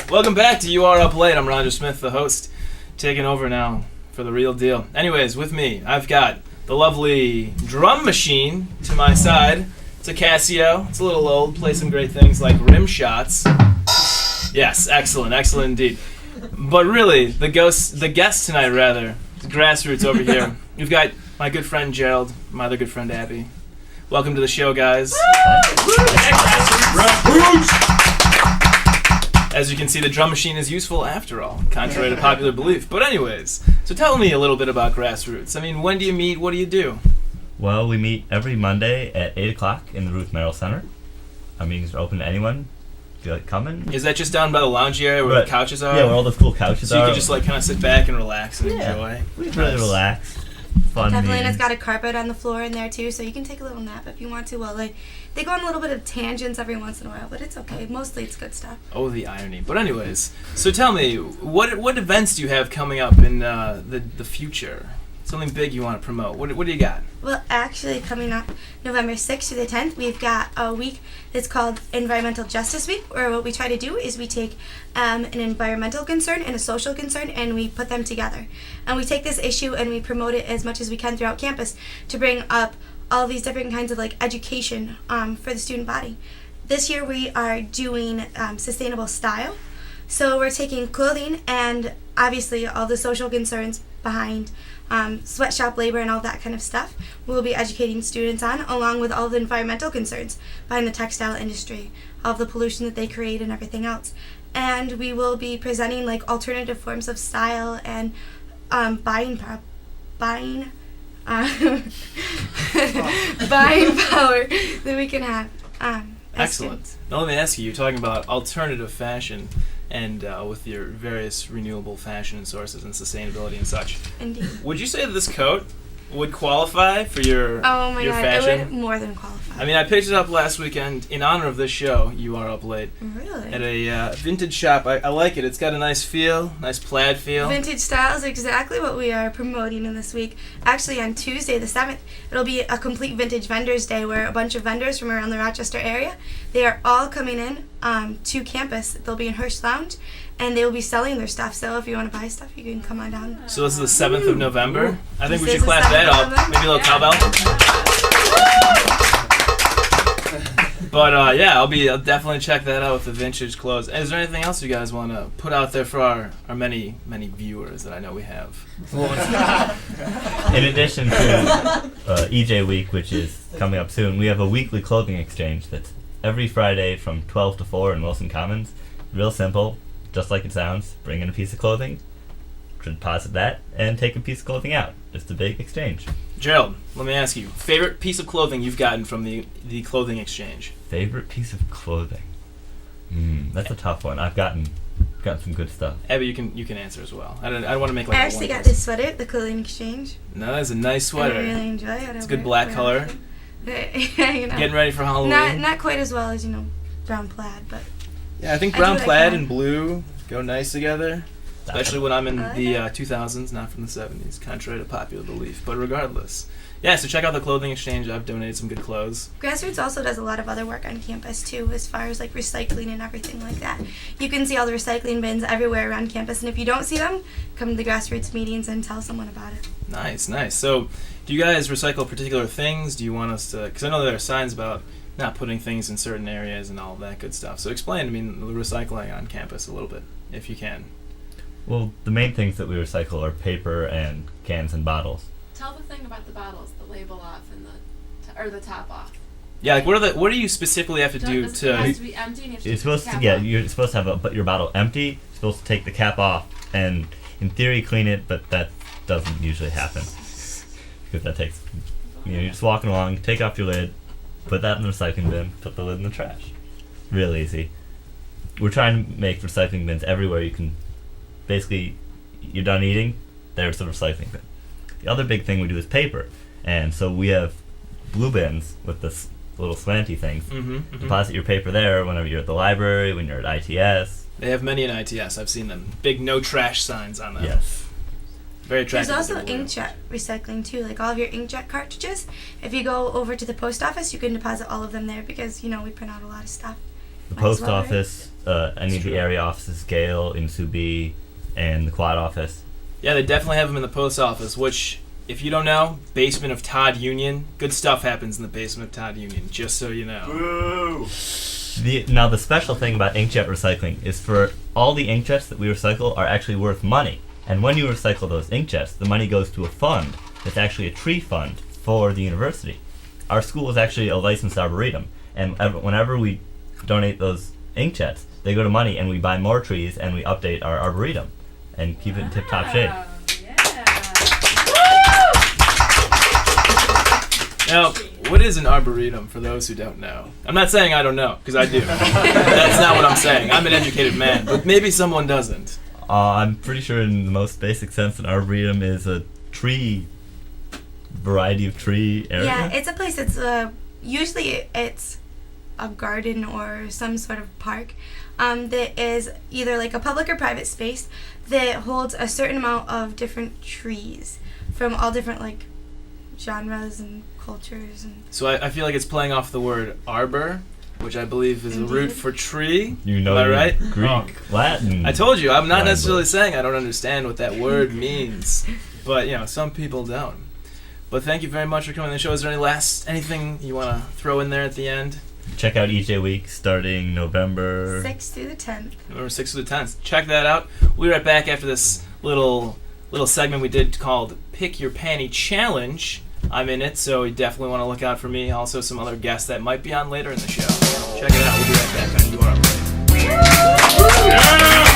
Welcome back to Uplate. I'm Roger Smith, the host, taking over now for the real deal. Anyways, with me, I've got the lovely drum machine to my side. It's a Casio. It's a little old. Play some great things like rim shots. Yes, excellent indeed. But really, the guest tonight, rather, the grassroots over here. We've got my good friend Gerald, my other good friend Abby. Welcome to the show, guys. As you can see, the drum machine is useful after all, contrary to popular belief. But anyways, so tell me a little bit about Grassroots. I mean, when do you meet? What do you do? Well, we meet every Monday at 8 o'clock in the Ruth Merrill Center. Our meetings are open to anyone. If you like coming. Is that just down by the lounge area where the couches are? Yeah, where all the cool couches are. So you can just like kind of sit back and relax and enjoy. We really relax. Fun Definitely, meetings. and it's got a carpet on the floor in there too, so you can take a little nap if you want to. Well, they go on a little bit of tangents every once in a while, but it's okay. Mostly it's good stuff. Oh, the irony. But anyways, so tell me, what events do you have coming up in the future? Something big you want to promote. What do you got? Well, actually, coming up November 6th to the 10th, we've got a week that's called Environmental Justice Week, where what we try to do is we take an environmental concern and a social concern, and we put them together. And we take this issue and we promote it as much as we can throughout campus to bring up all these different kinds of education for the student body. This year we are doing sustainable style. So we're taking clothing and obviously all the social concerns behind sweatshop labor and all that kind of stuff we'll be educating students on, along with all the environmental concerns behind the textile industry, all the pollution that they create and everything else. And we will be presenting alternative forms of style and buying power that we can have. Excellent. Now let me ask you, you're talking about alternative fashion and with your various renewable fashion sources and sustainability and such. Indeed. Would you say that this coat would qualify for your fashion? It would more than qualify. I mean, I picked it up last weekend in honor of this show, You Are Up Late. Really? At a vintage shop. I like it. It's got a nice feel, nice plaid feel. Vintage style is exactly what we are promoting in this week. Actually, on Tuesday the 7th, it'll be a complete Vintage Vendors Day where a bunch of vendors from around the Rochester area, they are all coming in to campus. They'll be in Hirsch Lounge, and they will be selling their stuff. So if you want to buy stuff, you can come on down. So this is the 7th of November. I think we should clap that up. Maybe a little cowbell. But I'll definitely check that out with the vintage clothes. Is there anything else you guys want to put out there for our many viewers that I know we have? In addition to EJ Week, which is coming up soon, we have a weekly clothing exchange that's every Friday from 12 to 4 in Wilson Commons. Real simple, just like it sounds. Bring in a piece of clothing, deposit that, and take a piece of clothing out. Just a big exchange. Gerald, let me ask you, favorite piece of clothing you've gotten from the clothing exchange? Favorite piece of clothing? That's a tough one. I've gotten some good stuff. Abby, you can answer as well. I don't want to make I actually got this sweater at the clothing exchange. No, that's a nice sweater. I really enjoy it. It's a good black color. Getting ready for Halloween. Not quite as well as brown plaid, but yeah, I think brown plaid and blue go nice together. Especially when I'm in the 2000s, not from the 70s, contrary to popular belief. But regardless. Yeah, so check out the clothing exchange. I've donated some good clothes. Grassroots also does a lot of other work on campus, too, as far as recycling and everything like that. You can see all the recycling bins everywhere around campus, and if you don't see them, come to the Grassroots meetings and tell someone about it. Nice. So do you guys recycle particular things? Do you want us to... Because I know there are signs about not putting things in certain areas and all that good stuff. So explain, the recycling on campus a little bit, if you can. Well, the main things that we recycle are paper and cans and bottles. Tell the thing about the bottles, the label off and the top off. Yeah, what do you specifically have to do to? It has to be empty. And you have to you're supposed to you're supposed to have your bottle empty. You're supposed to take the cap off and, in theory, clean it, but that doesn't usually happen because that takes. You're just walking along, take off your lid, put that in the recycling bin, put the lid in the trash. Real easy. We're trying to make recycling bins everywhere you can. Basically, you're done eating, there's the recycling bin. The other big thing we do is paper, and so we have blue bins with this little slanty things. Deposit your paper there whenever you're at the library, when you're at ITS. They have many in ITS. I've seen them. Big no trash signs on them. Yes. Very attractive. There's also aluminum. inkjet recycling too, like all of your inkjet cartridges. If you go over to the post office, you can deposit all of them there because we print out a lot of stuff. The Might as post well, right? office, any of the area offices, Gale, in Subi, and the quad office. Yeah, they definitely have them in the post office, which, if you don't know, basement of Todd Union. Good stuff happens in the basement of Todd Union, just so you know. Woo! Now the special thing about inkjet recycling is for all the inkjets that we recycle are actually worth money. And when you recycle those inkjets, the money goes to a fund that's actually a tree fund for the university. Our school is actually a licensed arboretum, and whenever we donate those inkjets, they go to money and we buy more trees and we update our arboretum and keep it in tip-top shape. Wow, Yeah. Now, what is an arboretum for those who don't know? I'm not saying I don't know, because I do. That's not what I'm saying. I'm an educated man, but maybe someone doesn't. I'm pretty sure in the most basic sense an arboretum is a variety of tree area. Yeah, it's a place that's usually it's a garden or some sort of park that is either like a public or private space that holds a certain amount of different trees from all different like genres and cultures and So I feel like it's playing off the word arbor, which I believe is a root Indeed. for tree. You know Am I your right? Greek, Latin. I told you, I'm not Language. necessarily saying I don't understand what that word means, but some people don't. But thank you very much for coming on the show. Is there anything you want to throw in there at the end? Check out EJ Week starting November 6th through the 10th. November 6th to the 10th. Check that out. We'll be right back after this little segment we did called Pick Your Panty Challenge. I'm in it, so you definitely want to look out for me. Also, some other guests that might be on later in the show. Check it out. We'll be right back on URTV.